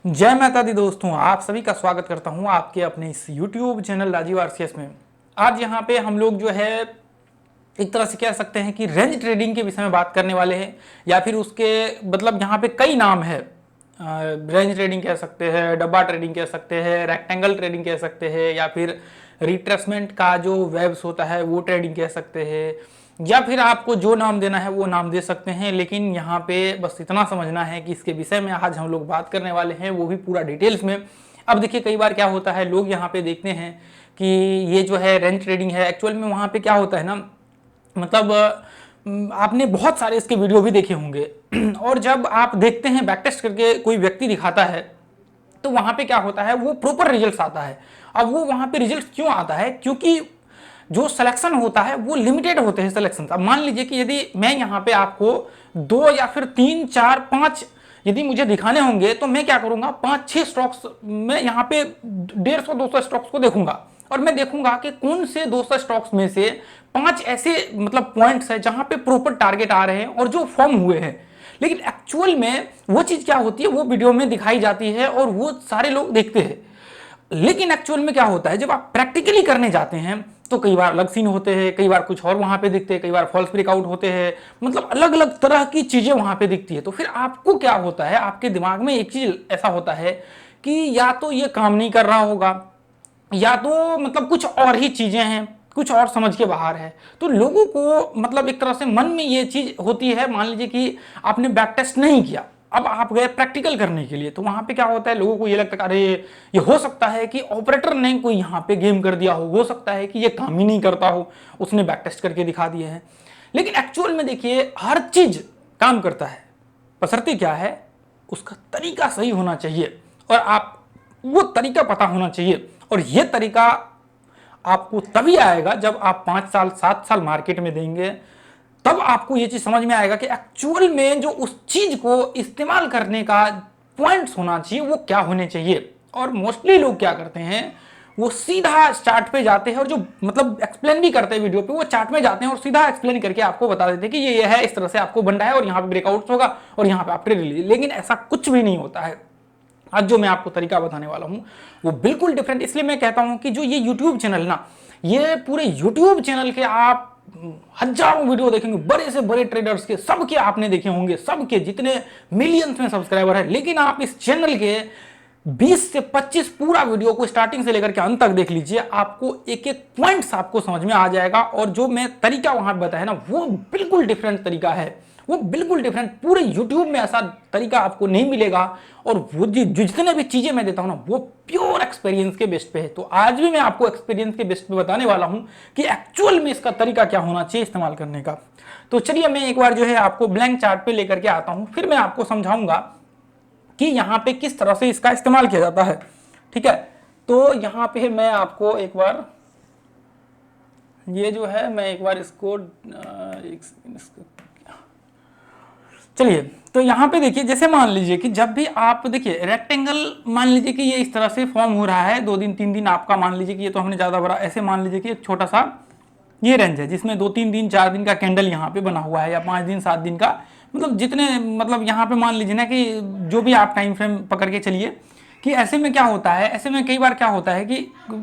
जय माता दी दोस्तों, आप सभी का स्वागत करता हूं आपके अपने इस YouTube चैनल राजीव आरसीएस में। आज यहां पे हम लोग जो है एक तरह से कह सकते हैं कि रेंज ट्रेडिंग के विषय में बात करने वाले हैं, या फिर उसके मतलब यहाँ पे कई नाम है। रेंज ट्रेडिंग कह सकते हैं, डब्बा ट्रेडिंग कह सकते हैं, रेक्टेंगल ट्रेडिंग कह सकते हैं, या फिर रिट्रेसमेंट का जो वेब्स होता है वो ट्रेडिंग कह सकते हैं, या फिर आपको जो नाम देना है वो नाम दे सकते हैं। लेकिन यहाँ पे बस इतना समझना है कि इसके विषय में आज हम लोग बात करने वाले हैं, वो भी पूरा डिटेल्स में। अब देखिए, कई बार क्या होता है, लोग यहाँ पे देखते हैं कि ये जो है रेंज ट्रेडिंग है, एक्चुअल में वहाँ पे क्या होता है ना, मतलब आपने बहुत सारे इसके वीडियो भी देखे होंगे और जब आप देखते हैं, बैक टेस्ट करके कोई व्यक्ति दिखाता है, तो वहां पे क्या होता है, वो प्रॉपर रिजल्ट्स आता है। अब वो वहां पे रिजल्ट्स क्यों आता है? क्योंकि जो सिलेक्शन होता है वो लिमिटेड होते हैं सिलेक्शन। अब मान लीजिए कि यदि मैं यहाँ पे आपको 2 या फिर 3 4 5 यदि मुझे दिखाने होंगे, तो मैं क्या करूंगा, 5-6 स्टॉक्स में यहाँ पे 150-200 स्टॉक्स को देखूंगा, और मैं देखूंगा कि कौन से 200 स्टॉक्स में से 5 ऐसे मतलब पॉइंट्स है जहां पे प्रॉपर टारगेट आ रहे हैं और जो फॉर्म हुए हैं। लेकिन एक्चुअल में वो चीज क्या होती है, वो वीडियो में दिखाई जाती है और वो सारे लोग देखते हैं। लेकिन एक्चुअल में क्या होता है, जब आप प्रैक्टिकली करने जाते हैं तो कई बार अलग सीन होते हैं, कई बार कुछ और वहां पे दिखते हैं, कई बार फॉल्स ब्रेकआउट होते हैं, मतलब अलग अलग तरह की चीजें वहां पे दिखती है। तो फिर आपको क्या होता है, आपके दिमाग में एक चीज ऐसा होता है कि या तो ये काम नहीं कर रहा होगा, या तो मतलब कुछ और ही चीजें हैं, कुछ और समझ के बाहर है। तो लोगों को मतलब एक तरह से मन में ये चीज होती है। मान लीजिए कि आपने बैक टेस्ट नहीं किया, अब आप गए प्रैक्टिकल करने के लिए, तो वहां पे क्या होता है, लोगों को ये लगता है अरे ये हो सकता है कि ऑपरेटर ने कोई यहाँ पे गेम कर दिया हो सकता है कि ये काम ही नहीं करता हो, उसने बैक टेस्ट करके दिखा दिए हैं। लेकिन एक्चुअल में देखिए, हर चीज काम करता है, बशर्ते क्या है, उसका तरीका सही होना चाहिए और आप वो तरीका पता होना चाहिए। और ये तरीका आपको तभी आएगा जब आप 5 साल 7 साल मार्केट में देंगे, तब आपको ये चीज समझ में आएगा कि एक्चुअल में जो उस चीज को इस्तेमाल करने का पॉइंट्स होना चाहिए वो क्या होने चाहिए। और मोस्टली लोग क्या करते हैं, वो सीधा चार्ट पे जाते हैं और जो मतलब एक्सप्लेन भी करते हैं वीडियो पे, वो चार्ट में जाते हैं और सीधा एक्सप्लेन करके आपको बता देते हैं कि ये है, इस तरह से आपको बन रहा है और यहाँ पे ब्रेकआउट होगा और यहाँ पे आप ट्रेड लीजिए। लेकिन ऐसा कुछ भी नहीं होता है। आज जो मैं आपको तरीका बताने वाला हूं वो बिल्कुल डिफरेंट। इसलिए मैं कहता हूं कि जो ये YouTube चैनल ना, ये पूरे YouTube चैनल के आप हजारों वीडियो देखेंगे, बड़े से बड़े ट्रेडर्स के, सबके आपने देखे होंगे, सबके जितने मिलियंस में सब्सक्राइबर है। लेकिन आप इस चैनल के 20 से 25 पूरा वीडियो को स्टार्टिंग से लेकर के अंत तक देख लीजिए, आपको एक एक पॉइंट्स आपको समझ में आ जाएगा। और जो मैं तरीका वहां बताया ना, वो बिल्कुल डिफरेंट तरीका है, वो बिल्कुल डिफरेंट। पूरे YouTube में ऐसा तरीका आपको नहीं मिलेगा। और वो जितने भी चीजें मैं देता हूं ना, वो प्योर एक्सपीरियंस के बेस्ट पे है। तो आज भी मैं आपको एक्सपीरियंस के बेस्ट पे बताने वाला हूं कि एक्चुअल में इसका तरीका क्या होना चाहिए इस्तेमाल करने का। तो चलिए, मैं एक बार जो है आपको ब्लैंक चार्ट पे लेकर के आता हूं, फिर मैं आपको समझाऊंगा कि यहां पे किस तरह से इसका इस्तेमाल किया जाता है। ठीक है, तो यहां पे मैं आपको एक बार ये जो है, मैं एक बार इसको चलिए, तो यहाँ पे देखिए, जैसे मान लीजिए कि जब भी आप देखिए रेक्टेंगल, मान लीजिए कि ये इस तरह से फॉर्म हो रहा है, 2 दिन 3 दिन आपका, मान लीजिए कि ये तो हमने ज्यादा बड़ा, ऐसे मान लीजिए कि एक छोटा सा ये रेंज है जिसमें 2-3 दिन 4 दिन का कैंडल यहाँ पे बना हुआ है, या 5 दिन 7 दिन का, मतलब जितने, मतलब यहाँ पे मान लीजिए ना कि जो भी आप टाइम फ्रेम पकड़ के चलिए, कि ऐसे में क्या होता है, ऐसे में कई बार क्या होता है कि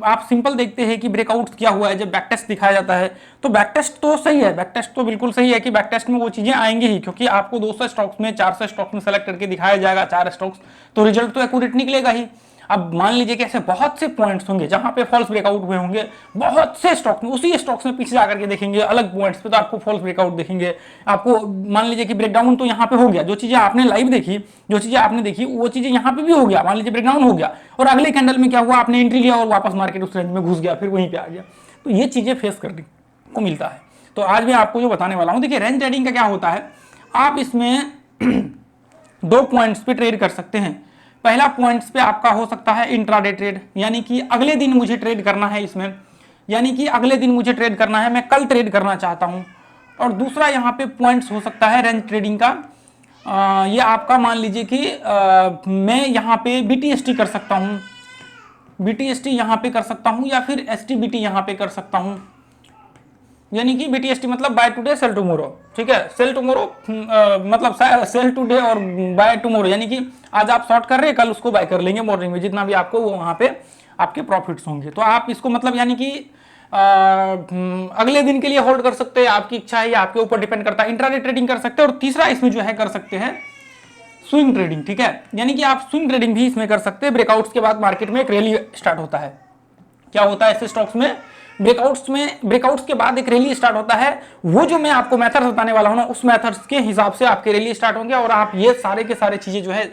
आप सिंपल देखते हैं कि ब्रेकआउट किया हुआ है, जब बैक टेस्ट दिखाया जाता है तो बैक टेस्ट तो सही है, बैक टेस्ट तो बिल्कुल सही है कि बैक टेस्ट में वो चीजें आएंगी ही, क्योंकि आपको 200 स्टॉक्स में 400 स्टॉक्स में सेलेक्ट करके दिखाया जाएगा 4 स्टॉक्स, तो रिजल्ट तो एक्यूरेट निकलेगा ही। अब मान लीजिए कि ऐसे बहुत से पॉइंट्स होंगे जहां पे फॉल्स ब्रेकआउट हुए होंगे, बहुत से स्टॉक में, उसी स्टॉक्स में पीछे जाकर के देखेंगे अलग पॉइंट्स पे, तो आपको फॉल्स ब्रेकआउट देखेंगे। आपको मान लीजिए कि ब्रेकडाउन तो यहाँ पे हो गया, जो चीजें आपने लाइव देखी, जो चीजें आपने देखी वो चीजें यहाँ पे भी हो गया, मान लीजिए ब्रेकडाउन हो गया, और अगले कैंडल में क्या हुआ, आपने एंट्री लिया और वापस मार्केट उस रेंज में घुस गया, फिर वहीं पे आ गया। तो ये चीजें फेस करने को मिलता है। तो आज मैं आपको जो बताने वाला हूं, देखिए रेंज ट्रेडिंग का क्या होता है, आप इसमें 2 पॉइंट्स पे ट्रेड कर सकते हैं। पहला पॉइंट्स पे आपका हो सकता है इंट्राडे ट्रेड, यानी कि अगले दिन मुझे ट्रेड करना है इसमें, यानी कि अगले दिन मुझे ट्रेड करना है, मैं कल ट्रेड करना चाहता हूं। और दूसरा यहाँ पे पॉइंट्स हो सकता है रेंज ट्रेडिंग का, ये आपका मान लीजिए कि मैं यहाँ पे BTST कर सकता हूँ, BTST यहाँ पे कर सकता हूँ, या फिर STBT यहाँ पे कर सकता हूँ। यानी कि BTST मतलब बाय टुडे सेल टुमारो, ठीक है। सेल टुमारो मतलब सेल टुडे और बाय टुमारो, यानी कि आज आप शॉर्ट कर रहे हैं, कल उसको बाय कर लेंगे मॉर्निंग में, जितना भी आपको वो वहां पे आपके प्रॉफिट्स होंगे। तो आप इसको मतलब यानी कि अगले दिन के लिए होल्ड कर सकते हैं, आपकी इच्छा है, आपके ऊपर डिपेंड करता है। इंट्राडे ट्रेडिंग कर सकते हैं, और तीसरा इसमें जो है कर सकते हैं स्विंग ट्रेडिंग, ठीक है। यानी कि आप स्विंग ट्रेडिंग भी इसमें कर सकते हैं। ब्रेकआउट्स के बाद मार्केट में एक रैली स्टार्ट होता है। क्या होता है ऐसे स्टॉक्स में? ब्रेकआउट्स के बाद एक रैली स्टार्ट होता है। वो जो मैं आपको मेथड्स बताने वाला हूं ना, उस मेथड्स के हिसाब से आपके रैली स्टार्ट होंगे, और आप ये सारे के सारे चीजें जो है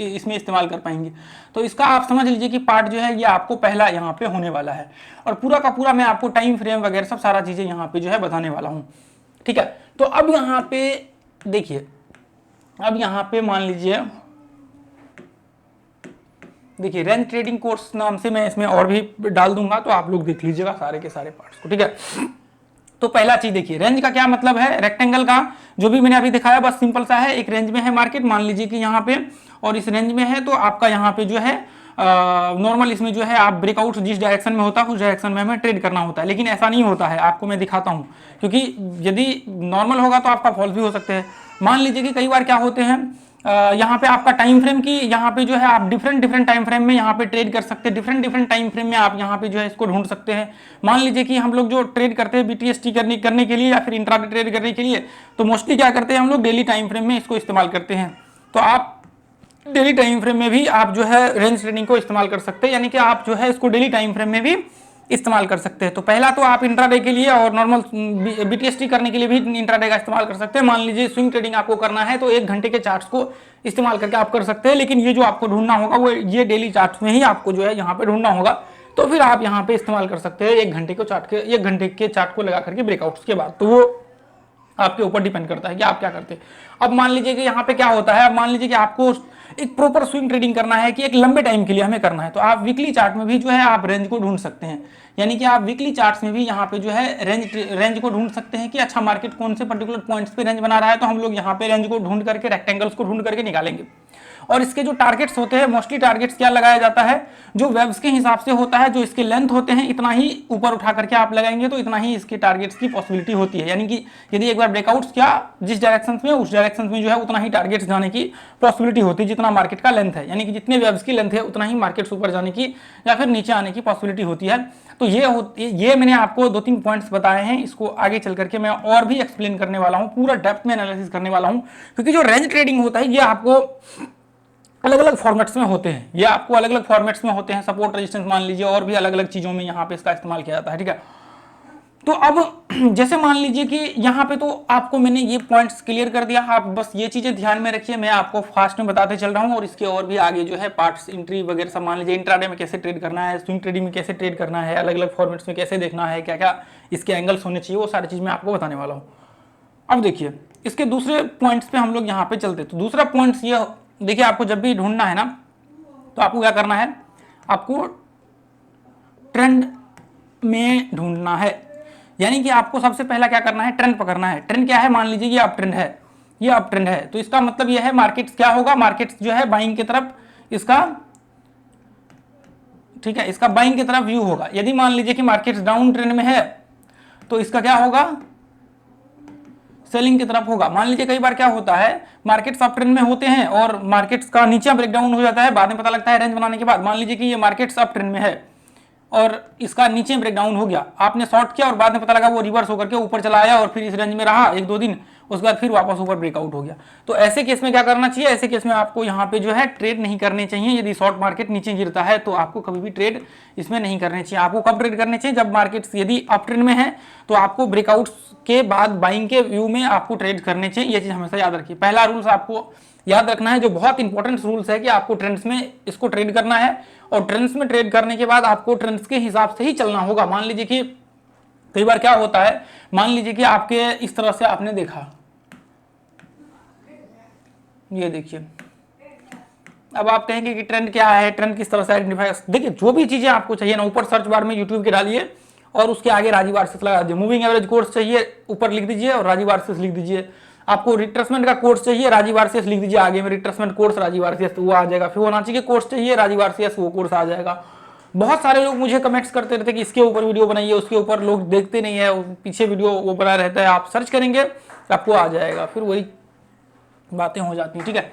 इसमें इस्तेमाल कर पाएंगे। तो इसका आप समझ लीजिए कि पार्ट जो है ये आपको पहला यहाँ पे होने वाला है, और पूरा का पूरा मैं आपको टाइम फ्रेम वगैरह सब सारा चीजें यहाँ पे जो है बताने वाला हूँ, ठीक है। तो अब यहाँ पे देखिए, अब यहाँ पे मान लीजिए, देखिए रेंज ट्रेडिंग कोर्स नाम से मैं इसमें और भी डाल दूंगा, तो आप लोग देख लीजिएगा सारे के सारे पार्ट्स को, ठीक है। तो पहला चीज देखिए, रेंज का क्या मतलब है। रेक्टेंगल का जो भी मैंने अभी दिखाया बस सिंपल सा है, एक रेंज में है मार्केट, मान लीजिए कि यहाँ पे, और इस रेंज में है, तो आपका यहाँ पे जो है नॉर्मल इसमें जो है आप ब्रेकआउट जिस डायरेक्शन में होता है उस डायरेक्शन में हमें ट्रेड करना होता है। लेकिन ऐसा नहीं होता है, आपको मैं दिखाता हूँ, क्योंकि यदि नॉर्मल होगा तो आपका फॉल्स भी हो सकते हैं। मान लीजिए कि कई बार क्या होते हैं, यहाँ पे आपका टाइम फ्रेम की, यहाँ पे जो है आप डिफरेंट टाइम फ्रेम में यहाँ पे ट्रेड कर सकते हैं। डिफरेंट टाइम फ्रेम में आप यहाँ पे जो है इसको ढूंढ सकते हैं। मान लीजिए कि हम लोग जो ट्रेड करते हैं BTST करने के लिए या फिर इंट्राडे ट्रेड करने के लिए, तो मोस्टली क्या करते हैं हम लोग, डेली टाइम फ्रेम में इसको इस्तेमाल करते हैं। तो आप डेली टाइम फ्रेम में भी आप जो है रेंज ट्रेडिंग को इस्तेमाल कर सकते हैं, यानी कि आप जो है इसको डेली टाइम फ्रेम में भी इस्तेमाल कर सकते हैं। तो पहला तो आप इंट्राडे के लिए और नॉर्मल BTST करने के लिए भी इंट्राडे का इस्तेमाल कर सकते हैं। मान लीजिए स्विंग ट्रेडिंग आपको करना है, तो 1 घंटे के चार्ट्स को इस्तेमाल करके आप कर सकते हैं। लेकिन ये जो आपको ढूंढना होगा वो ये डेली चार्ट्स में ही आपको जो है यहाँ पे ढूंढना होगा। तो फिर आप यहाँ पे इस्तेमाल कर सकते हैं 1 घंटे के चार्ट को लगा करके ब्रेकआउट्स के बाद। तो वो आपके ऊपर डिपेंड करता है कि आप क्या करते हैं। अब मान लीजिए कि यहाँ पे क्या होता है, अब मान लीजिए कि आपको एक प्रॉपर स्विंग ट्रेडिंग करना है कि एक लंबे टाइम के लिए हमें करना है, तो आप वीकली चार्ट में भी जो है आप रेंज को ढूंढ सकते हैं। यानी कि आप वीकली चार्ट्स में भी यहाँ पे जो है रेंज को ढूंढ सकते हैं कि अच्छा मार्केट कौन से पर्टिकुलर पॉइंट्स पे रेंज बना रहा है, तो हम लोग यहाँ पे रेंज को ढूंढ करके, रेक्टेंगल्स को ढूंढ करके निकालेंगे। और इसके जो टारगेट्स होते हैं, मोस्टली टारगेट्स क्या लगाया जाता है, जो वेब्स के हिसाब से होता है, जो इसके लेंथ होते हैं इतना ही ऊपर उठा करके आप लगाएंगे तो इतना ही इसके टारगेट्स की पॉसिबिलिटी होती है। यानी कि यदि एक बार ब्रेकआउट्स क्या जिस डायरेक्शन में, उस डायरेक्शन में जो है उतना ही टारगेट्स जाने की पॉसिबिलिटी होती है जितना मार्केट का लेंथ है। यानी कि जितने वेब्स की लेंथ है उतना ही मार्केट्स ऊपर जाने की या फिर नीचे आने की पॉसिबिलिटी होती है। तो ये मैंने आपको 2-3 पॉइंट्स बताए हैं। इसको आगे चल करके मैं और भी एक्सप्लेन करने वाला हूँ, पूरा डेप्थ में एनालिसिस करने वाला हूँ, क्योंकि जो रेंज ट्रेडिंग होता है ये आपको अलग अलग फॉर्मेट्स में होते हैं। ये आपको अलग अलग फॉर्मेट्स में होते हैं, सपोर्ट रेजिस्टेंस मान लीजिए, और भी अलग अलग चीजों में यहाँ पे इसका इस्तेमाल किया जाता है, ठीक है। तो अब जैसे मान लीजिए कि यहाँ पे तो आपको मैंने ये पॉइंट्स क्लियर कर दिया, आप बस ये चीजें ध्यान में रखिए, मैं आपको फास्ट में बताते चल रहा हूँ। और इसके और भी आगे जो है पार्ट्स, एंट्री वगैरह सब, मान लीजिए इंट्राडे में कैसे ट्रेड करना है, स्विंग ट्रेडिंग में कैसे ट्रेड करना है, अलग अलग फॉर्मेट्स में कैसे देखना है, क्या क्या इसके एंगल्स होने चाहिए, वो सारी चीज मैं आपको बताने वाला हूँ। अब देखिए इसके दूसरे पॉइंट्स पे हम लोग यहाँ पे चलते। तो दूसरा पॉइंट्स ये देखिए, आपको जब भी ढूंढना है ना, तो आपको क्या करना है, आपको ट्रेंड में ढूंढना है। यानी कि आपको सबसे पहला क्या करना है, ट्रेंड पकड़ना है। ट्रेंड क्या है, मान लीजिए ये अप ट्रेंड है, ये अप ट्रेंड है, तो इसका मतलब ये है मार्केट क्या होगा, मार्केट जो है बाइंग की तरफ इसका, ठीक है, इसका बाइंग की तरफ व्यू होगा। यदि मान लीजिए कि मार्केट डाउन ट्रेंड में है तो इसका क्या होगा, सेलिंग की तरफ होगा। मान लीजिए कई बार क्या होता है, मार्केट्स अप ट्रेंड में होते हैं और मार्केट्स का नीचे ब्रेकडाउन हो जाता है, बाद में पता लगता है रेंज बनाने के बाद। मान लीजिए कि ये मार्केट्स अप ट्रेंड में है और इसका नीचे ब्रेकडाउन हो गया, आपने शॉर्ट किया और बाद में पता लगा वो रिवर्स होकर के ऊपर चला आया और फिर इस रेंज में रहा 1-2 दिन, उसके बाद फिर वापस ऊपर ब्रेकआउट हो गया। तो ऐसे केस में क्या करना चाहिए, ऐसे केस में आपको यहाँ पे जो है ट्रेड नहीं करने चाहिए। यदि शॉर्ट मार्केट नीचे गिरता है तो आपको कभी भी ट्रेड इसमें नहीं करने चाहिए। आपको कब ट्रेड करने चाहिए, जब मार्केट यदि अप ट्रेंड में है तो आपको ब्रेकआउट के बाद बाइंग के व्यू में आपको ट्रेड करने चाहिए। ये चीज हमेशा याद रखिए। पहला रूल्स आपको याद रखना है, जो बहुत इंपॉर्टेंट रूल्स है, कि आपको ट्रेंड्स में इसको ट्रेड करना है और ट्रेंड्स में ट्रेड करने के बाद आपको ट्रेंड्स के हिसाब से ही चलना होगा। मान लीजिए कि कई बार क्या होता है, मान लीजिए कि आपके इस तरह से आपने देखा, ये देखिए, अब आप कहेंगे कि ट्रेंड क्या है, ट्रेंड किस तरह से आइडेंटिफाई। देखिए जो भी चीजें आपको चाहिए ना, ऊपर सर्च बार में यूट्यूब के डालिए और उसके आगे राजीव आरसीएस लगा दीजिए। मूविंग एवरेज कोर्स चाहिए, ऊपर लिख दीजिए और राजीव आरसीएस लिख दीजिए। आपको रिट्रेसमेंट का कोर्स चाहिए, राजीव आरसीएस लिख दीजिए आगे में, रिट्रेसमेंट कोर्स राजीव आरसीएस, वो आ जाएगा। फिबोनाची के कोर्स चाहिए, राजीव आरसीएस, वो कोर्स आ जाएगा। बहुत सारे लोग मुझे कमेंट्स करते रहते कि इसके ऊपर वीडियो बनाइए, उसके ऊपर लोग देखते नहीं है, पीछे वीडियो वो बना रहता है, आप सर्च करेंगे आपको आ जाएगा, फिर वही बातें हो जाती हैं। ठीक है,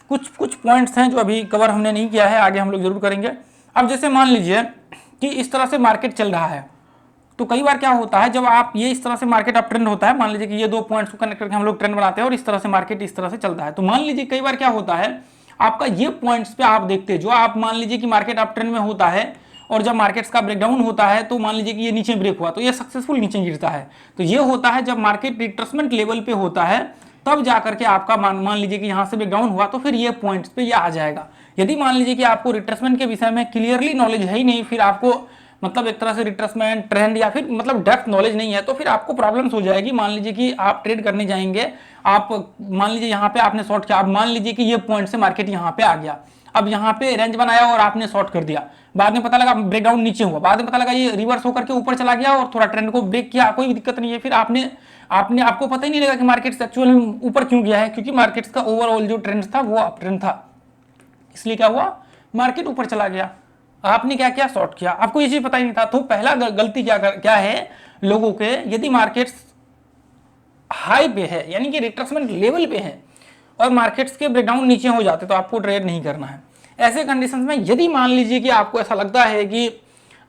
कुछ पॉइंट्स हैं जो अभी कवर हमने नहीं किया है, आगे हम लोग जरूर करेंगे। अब जैसे मान लीजिए कि इस तरह से मार्केट चल रहा है, तो कई बार क्या होता है जब आप ये इस तरह से मार्केट अप ट्रेंड होता है, मान लीजिए कि ये 2 पॉइंट्स को कनेक्ट करके हम लोग ट्रेंड बनाते हैं और इस तरह से मार्केट इस तरह से चलता है, तो मान लीजिए कई बार क्या होता है आपका ये पॉइंट्स पे आप देखते हैं, जो आप मान लीजिए कि मार्केट अप ट्रेंड में होता है और जब मार्केट्स का ब्रेकडाउन होता है तो मान लीजिए कि ये नीचे ब्रेक हुआ तो ये सक्सेसफुल नीचे गिरता है। तो ये होता है जब मार्केट रिट्रेसमेंट लेवल पे होता है, तब जाकर के आपका मान लीजिए कि यहाँ से ब्रेकडाउन हुआ तो फिर ये पॉइंट्स पे ये आ जाएगा। यदि मान लीजिए कि आपको रिट्रेसमेंट के विषय में क्लियरली नॉलेज है ही नहीं, फिर आपको मतलब एक तरह से रिट्रेसमेंट ट्रेंड या फिर मतलब डेप्थ नॉलेज नहीं है, तो फिर आपको प्रॉब्लम्स हो जाएगी। मान लीजिए कि आप ट्रेड करने जाएंगे, आप मान लीजिए यहाँ पे आपने शॉर्ट किया, अब मान लीजिए कि ये पॉइंट से मार्केट यहाँ पे आ गया, अब यहाँ पे रेंज बनाया और आपने शॉर्ट कर दिया, बाद में पता लगा ब्रेकडाउन नीचे हुआ, बाद में पता लगा ये रिवर्स होकर के ऊपर चला गया और थोड़ा ट्रेंड को ब्रेक किया, कोई भी दिक्कत नहीं है, फिर आपको पता ही नहीं लगा कि मार्केट एक्चुअल में ऊपर क्यों गया है, क्योंकि मार्केट का ओवरऑल जो ट्रेंड था वो अप ट्रेंड था, इसलिए क्या हुआ मार्केट ऊपर चला गया, आपने क्या किया शॉर्ट किया, आपको ये चीज पता ही नहीं था। तो पहला गलती क्या है लोगों के, यदि मार्केट्स हाई पे है यानी कि रिट्रेसमेंट लेवल पे है और मार्केट्स के ब्रेकडाउन नीचे हो जाते तो आपको ट्रेड नहीं करना है। ऐसे कंडीशंस में यदि मान लीजिए कि आपको ऐसा लगता है कि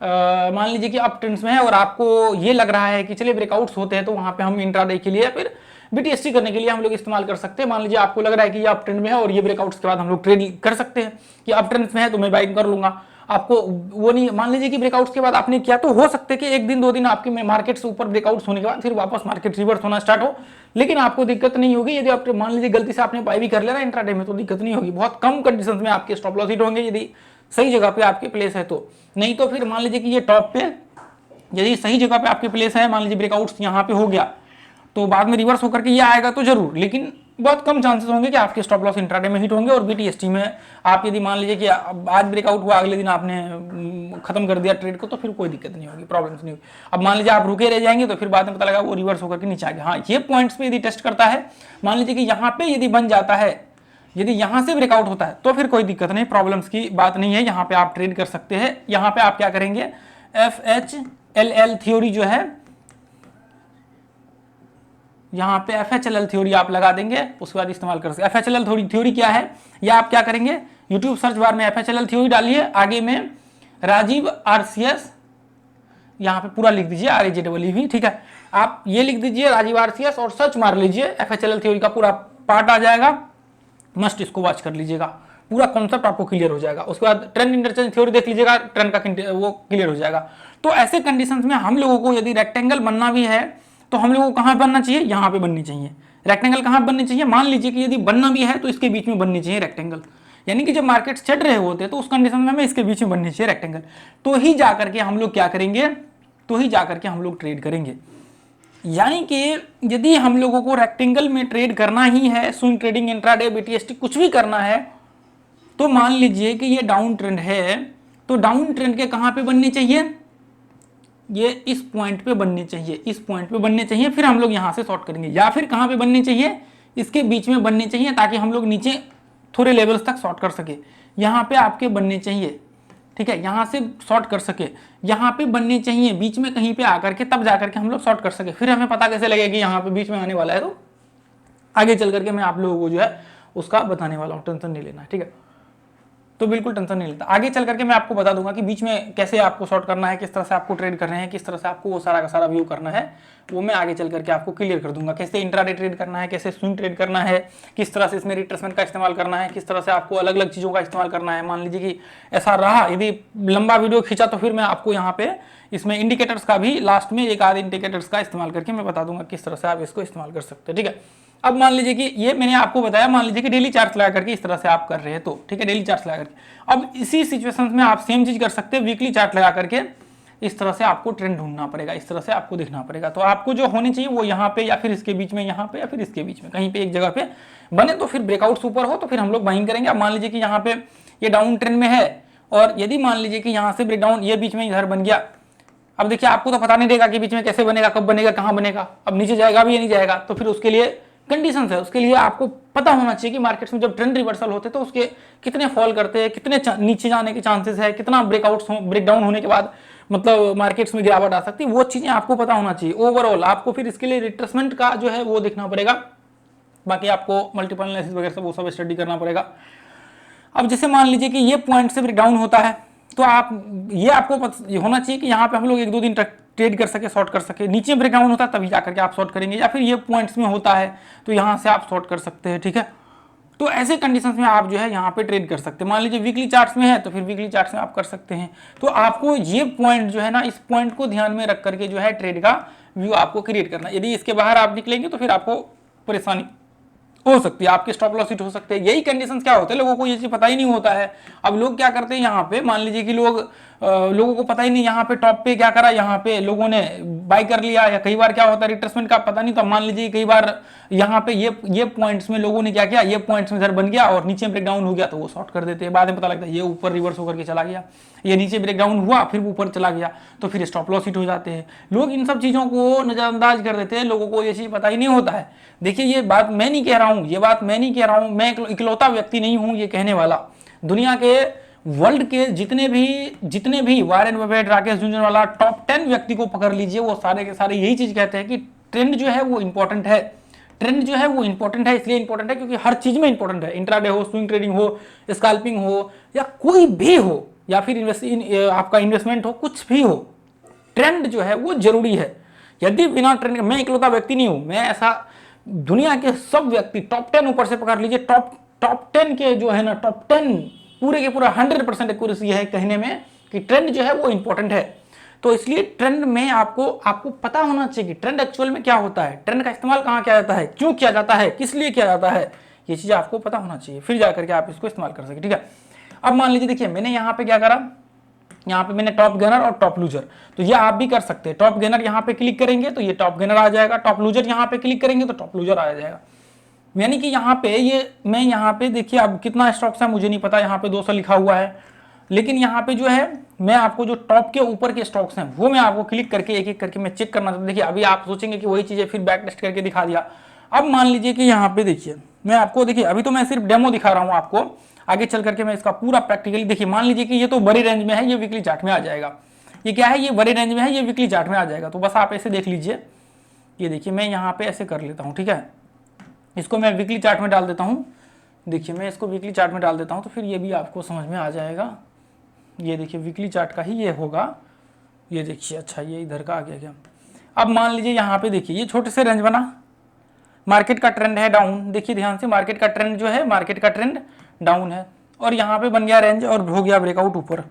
मान लीजिए कि अप ट्रेंड्स में है और आपको ये लग रहा है कि चलिए ब्रेकआउट्स होते हैं तो वहां पे हम इंट्राडे के लिए या फिर बीटीएसटी करने के लिए हम लोग इस्तेमाल कर सकते हैं। मान लीजिए आपको लग रहा है कि ये अप ट्रेंड में है और ये ब्रेकआउट्स के बाद हम लोग ट्रेड कर सकते हैं कि अप ट्रेंड्स में है तो मैं बाइंग कर लूंगा, आपको वो नहीं, मान लीजिए कि ब्रेकआउट्स के बाद आपने किया तो हो सकता है कि 1 दिन 2 दिन आपके मार्केट से ऊपर ब्रेकआउट्स होने के बाद फिर वापस मार्केट रिवर्स होना स्टार्ट हो, लेकिन आपको दिक्कत नहीं होगी। यदि आप मान लीजिए गलती से आपने बाय भी कर लिया ना इंट्राडे में तो दिक्कत नहीं होगी, बहुत कम कंडीशंस में आपके स्टॉप लॉस हिट होंगे यदि सही जगह पे आपके प्लेस है तो, नहीं तो फिर मान लीजिए कि ये टॉप पे यदि सही जगह पे आपके प्लेस है, मान लीजिए ब्रेकआउट्स यहाँ पे हो गया तो बाद में रिवर्स होकर के ये आएगा तो जरूर, लेकिन बहुत कम चांसेस होंगे कि आपके स्टॉप लॉस इंट्राडे में हिट होंगे। और बीटीएसटी में आप यदि मान लीजिए कि आज ब्रेकआउट हुआ अगले दिन आपने खत्म कर दिया ट्रेड को तो फिर कोई दिक्कत नहीं होगी, प्रॉब्लम्स नहीं होगी। अब मान लीजिए आप रुके रह जाएंगे तो फिर बाद में पता लगा वो रिवर्स होकर के नीचे आ गया। हाँ, ये पॉइंट्स पे यदि टेस्ट करता है, मान लीजिए कि यहाँ पे यदि बन जाता है, यदि यहाँ से ब्रेकआउट होता है तो फिर कोई दिक्कत नहीं, प्रॉब्लम्स की बात नहीं है, यहाँ पे आप ट्रेड कर सकते हैं। यहाँ पे आप क्या करेंगे, FHLL थ्योरी जो है, यहाँ पे FHLL थ्योरी आप लगा देंगे, उसके बाद इस्तेमाल कर सकते। FHLL थ्योरी क्या है, या आप क्या करेंगे, यूट्यूब सर्च बार में FHLL थ्योरी डालिए, आगे में राजीव RCS यहाँ पे पूरा लिख दीजिए, RAJEE, ठीक है, आप ये लिख दीजिए राजीव RCS और सर्च मार लीजिए, FHLL थ्योरी का पूरा पार्ट आ जाएगा, मस्ट इसको वॉच कर लीजिएगा, पूरा कॉन्सेप्ट आपको क्लियर हो जाएगा। उसके बाद ट्रेंड इंटरचेंज थ्योरी देख लीजिएगा, ट्रेंड का वो क्लियर हो जाएगा। तो ऐसे कंडीशंस में हम लोगों को यदि रेक्टेंगल बनना भी है तो हम लोगों को कहाँ बनना चाहिए, यहाँ पे बननी चाहिए। रेक्टेंगल कहाँ बननी चाहिए, मान लीजिए कि यदि बनना भी है तो इसके बीच में बननी चाहिए रेक्टेंगल, यानी कि जब मार्केट चढ़ रहे होते हैं तो उस कंडीशन में हमें इसके बीच में बननी चाहिए रेक्टेंगल, तो ही जाकर के हम लोग क्या करेंगे, तो ही जाकर के हम लोग ट्रेड करेंगे। यानी कि यदि हम लोगों को रेक्टेंगल में ट्रेड करना ही है, स्विंग ट्रेडिंग, इंट्राडे, बीटीएसटी कुछ भी करना है, तो मान लीजिए कि ये डाउन ट्रेंड है तो डाउन ट्रेंड के कहाँ पे बनने चाहिए, ये इस पॉइंट पे बनने चाहिए, इस पॉइंट पे बनने चाहिए, फिर हम लोग यहाँ से शॉर्ट करेंगे, या फिर कहाँ पे बनने चाहिए, इसके बीच में बनने चाहिए, ताकि हम लोग नीचे थोड़े लेवल्स तक शॉर्ट कर सके। यहाँ पे आपके बनने चाहिए, ठीक है, यहाँ से शॉर्ट कर सके, यहाँ पे बनने चाहिए बीच में कहीं पे आकर के, तब जाकर के हम लोग शॉर्ट कर सके। फिर हमें पता कैसे लगेगा कि यहाँ पे बीच में आने वाला है, तो आगे चल करके मैं आप लोगों को जो है उसका बताने वाला हूँ, टेंशन नहीं लेना है, ठीक है, तो बिल्कुल टेंशन नहीं लेता। आगे चल करके मैं आपको बता दूंगा कि बीच में कैसे आपको शॉर्ट करना है, किस तरह से आपको ट्रेड करना है, किस तरह से आपको वो सारा का सारा व्यू करना है, वो मैं आगे चल करके आपको क्लियर कर दूंगा। कैसे इंट्राडे ट्रेड करना है, कैसे स्विंग ट्रेड करना है, किस तरह से इसमें रिट्रेसमेंट का इस्तेमाल करना है, किस तरह से आपको अलग अलग चीज़ों का इस्तेमाल करना है। मान लीजिए कि ऐसा रहा, यदि लंबा वीडियो खींचा तो फिर मैं आपको यहाँ पे इसमें इंडिकेटर्स का भी लास्ट में एक आध इंडिकेटर्स का इस्तेमाल करके मैं बता दूंगा किस तरह से आप इसको इस्तेमाल कर सकते हैं, ठीक है। अब मान लीजिए कि ये मैंने आपको बताया, मान लीजिए कि डेली चार्ट लगा करके इस तरह से आप कर रहे हैं, तो ठीक है, डेली चार्ट लगा करके। अब इसी सिचुएशंस में आप सेम चीज कर सकते हैं, वीकली चार्ट लगा करके इस तरह से आपको ट्रेंड ढूंढना पड़ेगा, इस तरह से आपको देखना पड़ेगा। तो आपको जो होनी चाहिए वो यहाँ पे या फिर इसके बीच में, यहाँ पे या फिर इसके बीच में कहीं पे एक जगह पे बने, तो फिर ब्रेकआउट सुपर हो तो फिर हम लोग बाइंग करेंगे। अब मान लीजिए कि यहाँ पे ये डाउन ट्रेंड में है और यदि मान लीजिए कि यहाँ से ब्रेकडाउन ये बीच में इधर बन गया, अब देखिए आपको तो पता नहीं देगा कि बीच में कैसे बनेगा, कब बनेगा, कहाँ बनेगा, अब नीचे जाएगा भी या नहीं जाएगा, तो फिर उसके लिए कंडीशंस है, उसके लिए आपको पता होना चाहिए कि मार्केट्स में जब ट्रेंड रिवर्सल होते हैं तो उसके कितने फॉल करते हैं, कितने नीचे जाने के चांसेस है, कितना ब्रेकडाउन होने के बाद मतलब मार्केट्स में गिरावट आ सकती है, वो चीजें आपको पता होना चाहिए। ओवरऑल आपको फिर इसके लिए रिट्रेसमेंट का जो है वो देखना पड़ेगा, बाकी आपको मल्टीपल एनालिसिस वगैरह वो सब स्टडी करना पड़ेगा। अब जैसे मान लीजिए कि ये पॉइंट से ब्रेकडाउन होता है तो आप ये आपको ये होना चाहिए कि यहाँ पे हम लोग 1-2 दिन तक ट्रेड कर सके, शॉर्ट कर सके। नीचे ब्रेकडाउन होता है तभी जाकर के आप शॉर्ट करेंगे, या फिर ये पॉइंट्स में होता है तो यहाँ से आप शॉर्ट कर सकते हैं, ठीक है। तो ऐसे कंडीशंस में आप जो है यहाँ पे ट्रेड कर सकते हैं। मान लीजिए वीकली चार्ट्स में है तो फिर वीकली चार्ट्स में आप कर सकते हैं। तो आपको ये पॉइंट जो है ना, इस पॉइंट को ध्यान में रख करके जो है ट्रेड का व्यू आपको क्रिएट करना है। यदि इसके बाहर आप निकलेंगे तो फिर आपको परेशानी हो सकती है, आपके स्टॉप लॉस हिट हो सकते हैं। यही कंडीशंस क्या होते हैं, लोगों को ये चीज पता ही नहीं होता है। अब लोग क्या करते हैं, यहाँ पे मान लीजिए कि लोगों को पता ही नहीं यहाँ पे टॉप पे क्या करा, यहाँ पे लोगों ने बाय कर लिया, या कई बार क्या होता है रिट्रेसमेंट का पता नहीं। तो मान लीजिए कई बार यहाँ पे ये पॉइंट्स में लोगों ने क्या किया, ये पॉइंट्स में इधर बन गया और नीचे ब्रेकडाउन हो गया तो वो शॉर्ट कर देते हैं। बाद में पता लगता है ये ऊपर रिवर्स होकर के चला गया, ये नीचे ब्रेकडाउन हुआ फिर ऊपर चला गया तो फिर स्टॉप लॉस हिट हो जाते हैं। लोग इन सब चीज़ों को नज़रअंदाज कर देते हैं, लोगों को ये चीज़ पता ही नहीं होता है। देखिए ये बात मैं नहीं कह रहा हूँ, ये बात मैं नहीं कह रहा हूँ, मैं इकलौता व्यक्ति नहीं हूँ ये कहने वाला। दुनिया के वर्ल्ड के जितने भी Warren Buffett, Rakesh Jhunjhunwala, top 10 व्यक्ति को पकड़ लीजिए, वो सारे के सारे यही चीज कहते हैं कि ट्रेंड जो है वो इंपॉर्टेंट है। ट्रेंड जो है वो इंपॉर्टेंट है, इसलिए इंपॉर्टेंट है क्योंकि हर चीज में इंपॉर्टेंट है। इंट्राडे हो, स्विंग ट्रेडिंग हो, स्कैल्पिंग हो, या कोई भी हो, या फिर आपका इन्वेस्टमेंट हो, कुछ भी हो, ट्रेंड जो है वो जरूरी है। यदि बिना ट्रेंड, मैं इकलौता व्यक्ति नहीं हूं, मैं ऐसा दुनिया के सब व्यक्ति टॉप 10 ऊपर से पकड़ लीजिए, टॉप 10 के जो है ना, टॉप 10 पूरे के पूरा 100% एक्यूरेसी है कहने में कि ट्रेंड जो है वो इंपॉर्टेंट है। तो इसलिए ट्रेंड में आपको पता होना चाहिए कि ट्रेंड एक्चुअल में क्या होता है, ट्रेंड का इस्तेमाल कहाँ किया जाता है, क्यों किया जाता है, किस लिए किया जाता है, ये चीज़ आपको पता होना चाहिए, फिर जाकर के आप इसको इस्तेमाल कर सके, ठीक है। अब मान लीजिए देखिए मैंने यहाँ पे क्या करा, यहाँ पे मैंने टॉप गेनर और टॉप लूजर, तो ये आप भी कर सकते हैं। टॉप गेनर यहाँ पे क्लिक करेंगे तो ये टॉप गेनर आ जाएगा, टॉप लूजर यहाँ पे क्लिक करेंगे तो टॉप लूजर आ जाएगा। यानी कि यहाँ पे मैं यहाँ पे देखिए अब कितना स्टॉक्स है मुझे नहीं पता, यहाँ पे 200 लिखा हुआ है, लेकिन यहाँ पे जो है मैं आपको जो टॉप के ऊपर के स्टॉक्स हैं वो मैं आपको क्लिक करके एक एक करके मैं चेक करना चाहता हूँ। देखिए अभी आप सोचेंगे कि वही चीज़ें फिर बैक टेस्ट करके दिखा दिया। अब मान लीजिए कि यहाँ पे देखिए मैं आपको, देखिए अभी तो मैं सिर्फ डेमो दिखा रहा हूँ आपको, आगे चल करके मैं इसका पूरा प्रैक्टिकली, देखिए मान लीजिए कि ये तो बड़ी रेंज में है, ये वीकली चार्ट में आ जाएगा। ये क्या है, ये बड़ी रेंज में है, ये वीकली चार्ट में आ जाएगा। तो बस आप ऐसे देख लीजिए, ये देखिए मैं यहाँ पे ऐसे कर लेता हूँ, ठीक है, इसको मैं वीकली चार्ट में डाल देता हूँ। देखिए मैं इसको वीकली चार्ट में डाल देता हूँ तो फिर ये भी आपको समझ में आ जाएगा। ये देखिए वीकली चार्ट का ही ये होगा, ये देखिए, अच्छा ये इधर का आ गया क्या। अब मान लीजिए यहाँ पे देखिए ये छोटे से रेंज बना, मार्केट का ट्रेंड है डाउन, देखिए ध्यान से, मार्केट का ट्रेंड जो है, मार्केट का ट्रेंड डाउन है, और यहाँ पे बन गया रेंज और हो गया ब्रेकआउट ऊपर,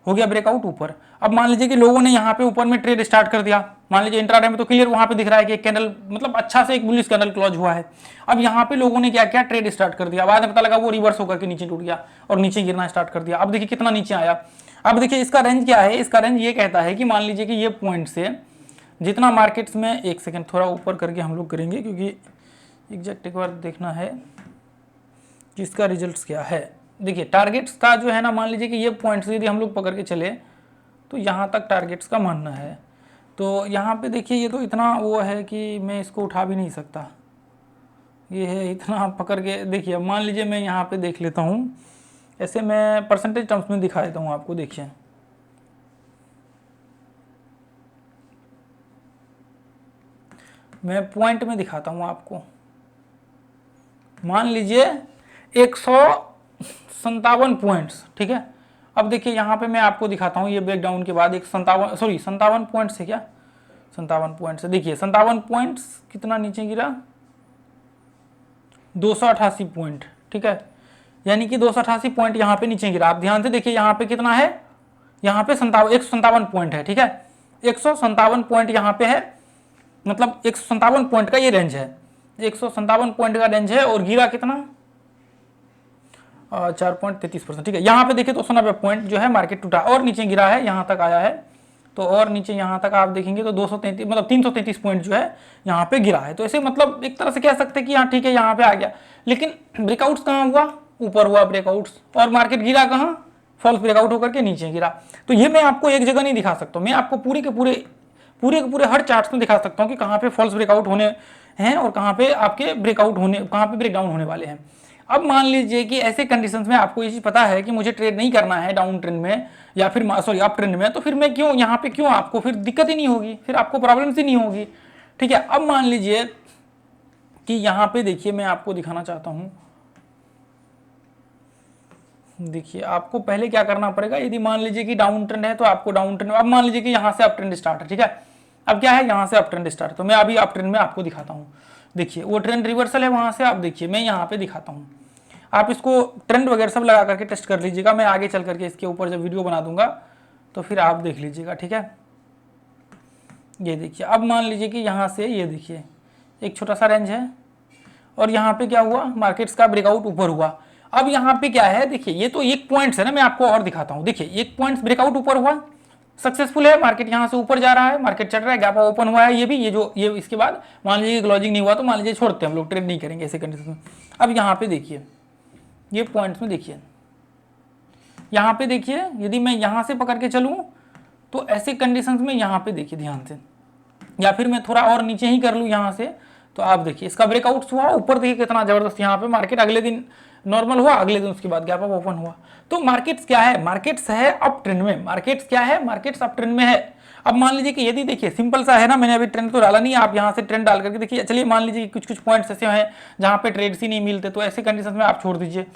हो गया ब्रेकआउट ऊपर। अब मान लीजिए कि लोगों ने यहाँ पे ऊपर में ट्रेड स्टार्ट कर दिया, मान लीजिए इंट्राडे में तो क्लियर वहाँ पे दिख रहा है कि एक कैंडल मतलब अच्छा से एक बुलिश कैंडल क्लोज हुआ है। अब यहाँ पे लोगों ने क्या किया, ट्रेड स्टार्ट कर दिया, बाद में पता लगा वो रिवर्स होकर के नीचे टूट गया और नीचे गिरना स्टार्ट कर दिया। अब देखिए कितना नीचे आया। अब देखिए इसका रेंज क्या है, इसका रेंज ये कहता है कि मान लीजिए कि ये पॉइंट से जितना मार्केट्स में, एक सेकेंड थोड़ा ऊपर करके हम लोग करेंगे क्योंकि एग्जैक्ट एक बार देखना है कि इसका रिजल्ट क्या है। देखिए टारगेट्स का जो है ना, मान लीजिए कि ये पॉइंट से यदि हम लोग पकड़ के चले तो यहाँ तक टारगेट्स का मानना है। तो यहाँ पे देखिए ये तो इतना वो है कि मैं इसको उठा भी नहीं सकता, ये है इतना पकड़ के। देखिए मान लीजिए मैं यहाँ पे देख लेता हूँ, ऐसे मैं परसेंटेज टर्म्स में दिखा देता हूँ आपको। देखिए मैं पॉइंट में दिखाता हूँ आपको, मान लीजिए 157 पॉइंट्स, ठीक है। अब देखिए यहाँ पे मैं आपको दिखाता हूँ, ये ब्रेकडाउन के बाद 57 पॉइंट से, क्या 57 पॉइंट से, देखिए 57 पॉइंट्स कितना नीचे गिरा, 288 पॉइंट, ठीक है। यानी कि 288 पॉइंट यहाँ पे नीचे गिरा। आप ध्यान से देखिए यहाँ पे कितना है, यहाँ पे 157 पॉइंट है, ठीक है, 157 पॉइंट यहाँ पे है, मतलब 157 पॉइंट का ये रेंज है, 157 पॉइंट का रेंज है, और गिरा कितना 4.33%, ठीक है। यहाँ पे देखिए 290 पॉइंट जो है मार्केट टूटा और नीचे गिरा है, यहाँ तक आया है, तो और नीचे यहाँ तक आप देखेंगे तो 233 मतलब 333 पॉइंट जो है यहाँ पे गिरा है। तो ऐसे मतलब एक तरह से कह सकते हैं कि हाँ ठीक है यहाँ पे आ गया, लेकिन ब्रेकआउट्स कहाँ हुआ, ऊपर हुआ ब्रेकआउट्स, और मार्केट गिरा कहाँ, फॉल्स ब्रेकआउट होकर के नीचे गिरा। तो ये मैं आपको एक जगह नहीं दिखा सकता, मैं आपको पूरे के पूरे हर चार्ट्स में दिखा सकता हूँ कि कहाँ पे फॉल्स ब्रेकआउट होने हैं और कहाँ पे आपके ब्रेकआउट होने, कहाँ पे ब्रेकडाउन होने वाले हैं। अब मान लीजिए कि ऐसे कंडीशंस में आपको ये चीज़ पता है कि मुझे ट्रेड नहीं करना है डाउन ट्रेंड में या फिर सॉरी अप ट्रेंड में, तो फिर मैं क्यों यहाँ पे, क्यों आपको फिर दिक्कत ही नहीं होगी, फिर आपको प्रॉब्लम्स ही नहीं होगी। ठीक है, अब मान लीजिए कि यहाँ पे देखिए मैं आपको दिखाना चाहता हूँ, देखिए आपको पहले क्या करना पड़ेगा, यदि मान लीजिए कि डाउन ट्रेंड है तो आपको डाउन ट्रेंड, अब मान लीजिए कि यहाँ से अप ट्रेंड स्टार्ट है, ठीक है, अब क्या है यहाँ से अप ट्रेंड स्टार्ट, तो मैं अभी अप ट्रेंड में आपको दिखाता हूँ। देखिए वो ट्रेंड रिवर्सल है वहाँ से, आप देखिए मैं यहाँ पे दिखाता हूँ, आप इसको ट्रेंड वगैरह सब लगा करके टेस्ट कर लीजिएगा, मैं आगे चल करके इसके ऊपर जब वीडियो बना दूंगा तो फिर आप देख लीजिएगा। ठीक है, ये देखिए अब मान लीजिए कि यहाँ से ये देखिए एक छोटा सा रेंज है और यहाँ पे क्या हुआ, मार्केट्स का ब्रेकआउट ऊपर हुआ। अब यहाँ पे क्या है, देखिए ये तो एक पॉइंट्स है ना, मैं आपको और दिखाता हूँ। देखिए एक पॉइंट्स ब्रेकआउट ऊपर हुआ, सक्सेसफुल है, मार्केट यहाँ से ऊपर जा रहा है, मार्केट चल रहा है, गैप ओपन हुआ है, ये भी, ये जो ये इसके बाद मान लीजिए क्लोजिंग नहीं हुआ तो मान लीजिए छोड़ते हैं हम लोग, ट्रेड नहीं करेंगे ऐसे कंडीशन में। अब यहाँ पे देखिए ये पॉइंट्स में देखिए, यहाँ पे देखिए यदि मैं यहाँ से पकड़ के चलूँ तो ऐसे कंडीशंस में यहाँ पे देखिए ध्यान से, या फिर मैं थोड़ा और नीचे ही कर लूँ यहाँ से, तो आप देखिए इसका ब्रेकआउट हुआ ऊपर, देखिए कितना जबरदस्त यहाँ पे मार्केट अगले दिन नॉर्मल हुआ, अगले दिन उसके बाद गैप अप ओपन हुआ। तो मार्केट्स क्या है, मार्केट्स है अप ट्रेंड में, मार्केट्स क्या है, मार्केट्स अप ट्रेंड में है। अब मान लीजिए कि यदि देखिए सिंपल सा है ना, मैंने अभी ट्रेंड तो डाला नहीं, आप यहाँ से ट्रेंड डाल करके देखिए, चलिए मान लीजिए कुछ कुछ पॉइंट्स ऐसे हैं जहाँ पे ट्रेड्स ही नहीं मिलते, तो ऐसे कंडीशन में आप छोड़ दीजिए।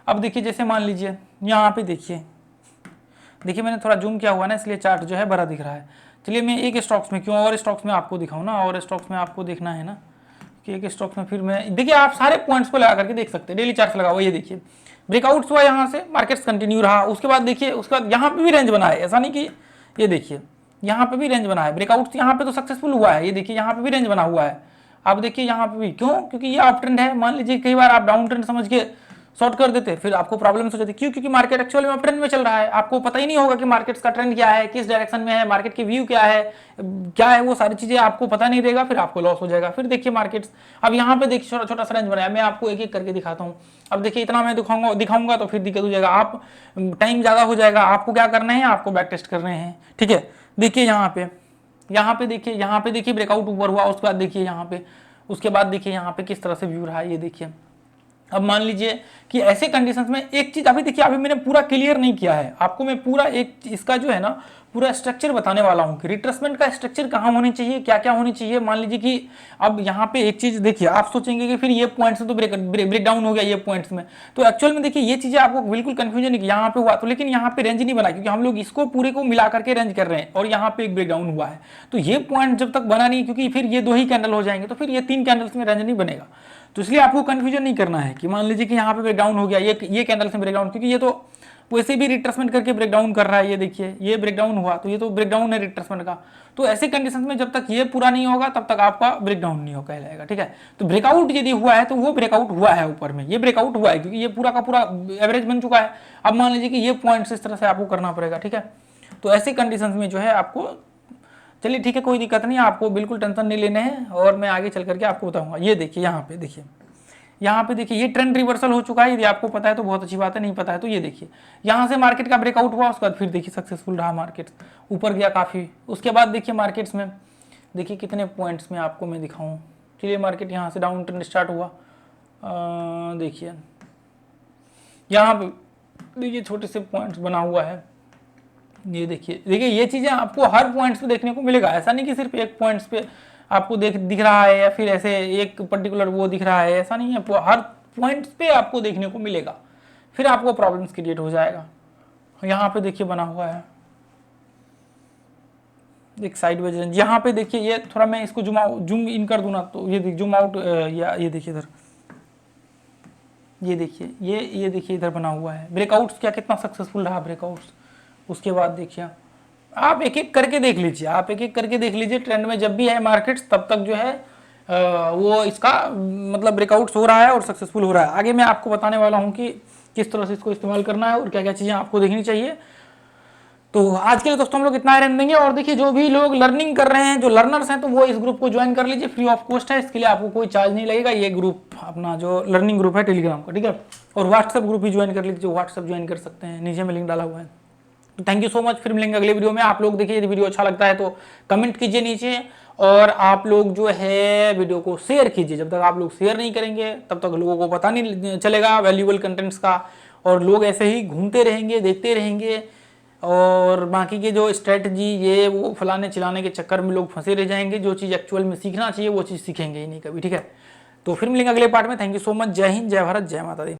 अब देखिए जैसे मान लीजिए यहाँ पे देखिए, देखिए मैंने थोड़ा जूम किया हुआ ना इसलिए चार्ट जो है बड़ा दिख रहा है। चलिए मैं एक स्टॉक्स में, क्यों और स्टॉक्स में आपको दिखाऊँ ना, और स्टॉक्स में आपको देखना है ना कि एक स्टॉक्स में, फिर मैं देखिए आप सारे पॉइंट्स को लगा करके देख सकते हैं, डेली चार्ट लगा हुआ, ये देखिए ब्रेकआउट्स हुआ यहाँ से, मार्केट्स कंटिन्यू रहा, उसके बाद देखिए उसके बाद यहाँ पे भी रेंज बना है, ऐसा नहीं कि, ये देखिए यहाँ पे भी रेंज बना है, ब्रेकआउट यहाँ पे तो सक्सेसफुल हुआ है, ये देखिए यहाँ पे भी रेंज बना हुआ है, आप देखिए यहाँ पे भी, क्यों, क्योंकि ये अप ट्रेंड है। मान लीजिए कई बार आप डाउन ट्रेंड समझ के शॉर्ट कर देते, फिर आपको प्रॉब्लम हो जाती, क्यों, क्योंकि मार्केट एक्चुअली में ट्रेंड में चल रहा है, आपको पता ही नहीं होगा कि मार्केट्स का ट्रेंड क्या है, किस डायरेक्शन में है, मार्केट की व्यू क्या है वो सारी चीजें आपको पता नहीं रहेगा, फिर आपको लॉस हो जाएगा। फिर देखिए मार्केट्स, अब यहाँ पे देखिए छोटा छोटा सा रेंज बनाया, मैं आपको एक एक करके दिखाता हूँ। अब देखिए इतना मैं दिखाऊंगा तो फिर दिक्कत हो जाएगा, आप टाइम ज्यादा हो जाएगा, आपको क्या करना है, आपको बैक टेस्ट करने हैं। ठीक है, देखिए यहाँ पे देखिए, यहाँ पे देखिए ब्रेकआउट ऊपर हुआ, उसके बाद देखिए यहाँ पे, उसके बाद देखिए यहाँ पे किस तरह से व्यू रहा है, ये देखिए। अब मान लीजिए कि ऐसे कंडीशंस में एक चीज अभी देखिए, अभी मैंने पूरा क्लियर नहीं किया है आपको, मैं पूरा एक इसका जो है ना पूरा स्ट्रक्चर बताने वाला हूं कि रिट्रेसमेंट का स्ट्रक्चर कहां होनी चाहिए, क्या क्या होनी चाहिए। मान लीजिए कि अब यहाँ पे एक चीज देखिए, आप सोचेंगे कि फिर ये पॉइंट्स में तो ब्रेक डाउन हो गया ये पॉइंट्स में, तो एक्चुअल में देखिए ये चीजें आपको बिल्कुल कंफ्यूजन नहीं कि यहाँ पे हुआ तो, लेकिन यहाँ पे रेंज नहीं बना क्योंकि हम लोग इसको पूरे को मिला करके रेंज कर रहे हैं और यहाँ पे एक ब्रेक डाउन हुआ है, तो ये पॉइंट जब तक बना नहीं, क्योंकि फिर ये 2 ही कैंडल हो जाएंगे तो फिर ये 3 कैंडल्स में रेंज नहीं बनेगा। तो इसलिए आपको कंफ्यूजन नहीं करना है कि मान लीजिए कि यहाँ पे ब्रेकडाउन हो गया, ये कैंडल से ब्रेकडाउन, क्योंकि ये तो वैसे भी रिट्रेसमेंट करके ब्रेकडाउन कर रहा है, ये देखिए ये ब्रेकडाउन हुआ तो ये तो ब्रेकडाउन है रिट्रेसमेंट का। तो ऐसे कंडीशन में जब तक ये पूरा नहीं होगा तब तक आपका ब्रेकडाउन नहीं हो कहलाएगा। ठीक है, तो ब्रेकआउट यदि हुआ है तो वो ब्रेकआउट हुआ है, ऊपर में ये ब्रेकआउट हुआ है क्योंकि ये पूरा का पूरा एवरेज बन चुका है। अब मान लीजिए कि ये पॉइंट्स इस तरह से आपको करना पड़ेगा। ठीक है, तो ऐसे कंडीशन में जो है आपको, चलिए ठीक है कोई दिक्कत नहीं, आपको बिल्कुल टेंशन नहीं लेने हैं और मैं आगे चल करके आपको बताऊंगा। ये देखिए यहाँ पे देखिए ये ट्रेंड रिवर्सल हो चुका है, यदि आपको पता है तो बहुत अच्छी बात है, नहीं पता है तो ये देखिए यहाँ से मार्केट का ब्रेकआउट हुआ, उसके बाद फिर देखिए सक्सेसफुल रहा, मार्केट ऊपर गया काफ़ी। उसके बाद देखिए मार्केट्स में देखिए कितने पॉइंट्स में आपको मैं दिखाऊँ। चलिए मार्केट यहाँ से डाउन ट्रेंड स्टार्ट हुआ, देखिए यहाँ पे देखिए छोटे से पॉइंट्स बना हुआ है, ये देखिए ये चीज़ें आपको हर पॉइंट्स पे देखने को मिलेगा, ऐसा नहीं कि सिर्फ एक पॉइंट्स पे आपको दिख रहा है या फिर ऐसे एक पर्टिकुलर वो दिख रहा है, ऐसा नहीं है, हर पॉइंट्स पे आपको देखने को मिलेगा, फिर आपको प्रॉब्लम्स क्रिएट हो जाएगा। यहाँ पे देखिए बना हुआ है एक साइडवेज रेंज, यहाँ पे देखिए ये थोड़ा मैं इसको जूम इन कर दूँ ना तो ये जूम आउट, या ये देखिए इधर, ये देखिए इधर बना हुआ है ब्रेकआउट्स, क्या कितना सक्सेसफुल रहा ब्रेकआउट्स। उसके बाद देखिए आप एक एक करके देख लीजिए, ट्रेंड में जब भी है मार्केट्स तब तक जो है वो इसका मतलब ब्रेकआउट्स हो रहा है और सक्सेसफुल हो रहा है। आगे मैं आपको बताने वाला हूँ कि किस तरह से इसको इस्तेमाल करना है और क्या क्या चीज़ें आपको देखनी चाहिए। तो आज के लिए दोस्तों हम लोग इतना रहने देंगे, और देखिए जो भी लोग लर्निंग कर रहे हैं, जो लर्नर्स हैं, तो वो इस ग्रुप को ज्वाइन कर लीजिए, फ्री ऑफ कॉस्ट है, इसके लिए आपको कोई चार्ज नहीं लगेगा। ये ग्रुप अपना जो लर्निंग ग्रुप है टेलीग्राम का, ठीक है, और व्हाट्सएप ग्रुप भी ज्वाइन कर लीजिए, जो व्हाट्सएप ज्वाइन कर सकते हैं, नीचे में लिंक डाला हुआ है। थैंक यू सो मच, फिर मिलेंगे अगले वीडियो में। आप लोग देखिए यदि वीडियो अच्छा लगता है तो कमेंट कीजिए नीचे, और आप लोग जो है वीडियो को शेयर कीजिए। जब तक आप लोग शेयर नहीं करेंगे तब तक लोगों को पता नहीं चलेगा वैल्यूएबल कंटेंट्स का, और लोग ऐसे ही घूमते रहेंगे, देखते रहेंगे, और बाकी के जो स्ट्रेटजी ये वो फलाने चिलाने के चक्कर में लोग फंसे रह जाएंगे। जो चीज़ एक्चुअल में सीखना चाहिए वो चीज़ सीखेंगे ही नहीं कभी। ठीक है, तो फिर मिलेंगे अगले पार्ट में। Thank you so much. जय हिंद, जय भारत, जय माता दी।